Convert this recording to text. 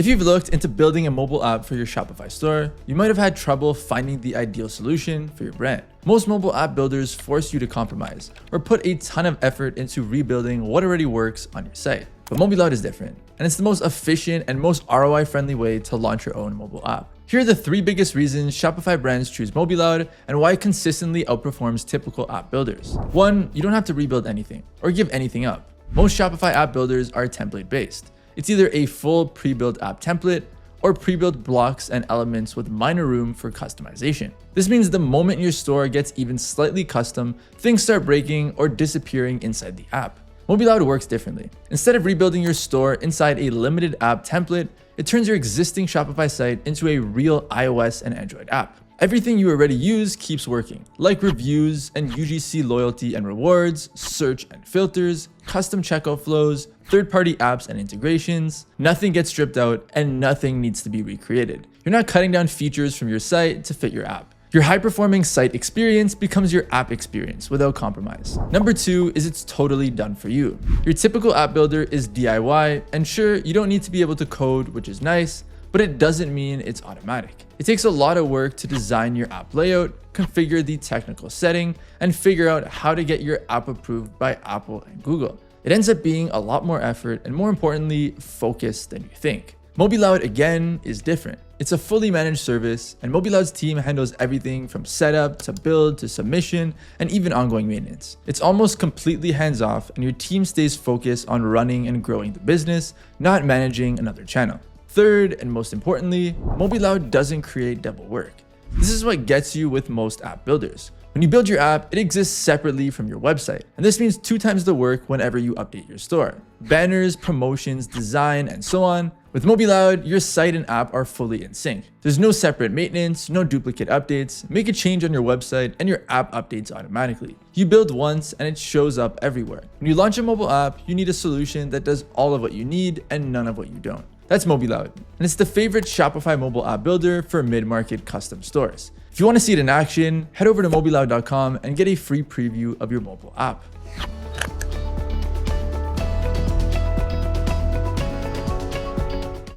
If you've looked into building a mobile app for your Shopify store, you might have had trouble finding the ideal solution for your brand. Most mobile app builders force you to compromise or put a ton of effort into rebuilding what already works on your site. But MobiLoud is different, and it's the most efficient and most ROI-friendly way to launch your own mobile app. Here are the 3 biggest reasons Shopify brands choose MobiLoud and why it consistently outperforms typical app builders. 1, you don't have to rebuild anything or give anything up. Most Shopify app builders are template-based. It's either a full pre-built app template or pre-built blocks and elements with minor room for customization. This means the moment your store gets even slightly custom, things start breaking or disappearing inside the app. MobiLoud works differently. Instead of rebuilding your store inside a limited app template, it turns your existing Shopify site into a real iOS and Android app. Everything you already use keeps working, like reviews and UGC loyalty and rewards, search and filters, custom checkout flows, third-party apps and integrations. Nothing gets stripped out and nothing needs to be recreated. You're not cutting down features from your site to fit your app. Your high-performing site experience becomes your app experience without compromise. Number 2 is it's totally done for you. Your typical app builder is DIY, and sure, you don't need to be able to code, which is nice, but it doesn't mean it's automatic. It takes a lot of work to design your app layout, configure the technical setting, and figure out how to get your app approved by Apple and Google. It ends up being a lot more effort and, more importantly, focus than you think. MobiLoud, again, is different. It's a fully managed service, and MobiLoud's team handles everything from setup to build to submission and even ongoing maintenance. It's almost completely hands-off, and your team stays focused on running and growing the business, not managing another channel. Third, and most importantly, MobiLoud doesn't create double work. This is what gets you with most app builders. When you build your app, it exists separately from your website, and this means 2 times the work whenever you update your store. Banners, promotions, design, and so on. With MobiLoud, your site and app are fully in sync. There's no separate maintenance, no duplicate updates. Make a change on your website and your app updates automatically. You build once and it shows up everywhere. When you launch a mobile app, you need a solution that does all of what you need and none of what you don't. That's MobiLoud, and it's the favorite Shopify mobile app builder for mid-market custom stores. If you want to see it in action, head over to mobiloud.com and get a free preview of your mobile app.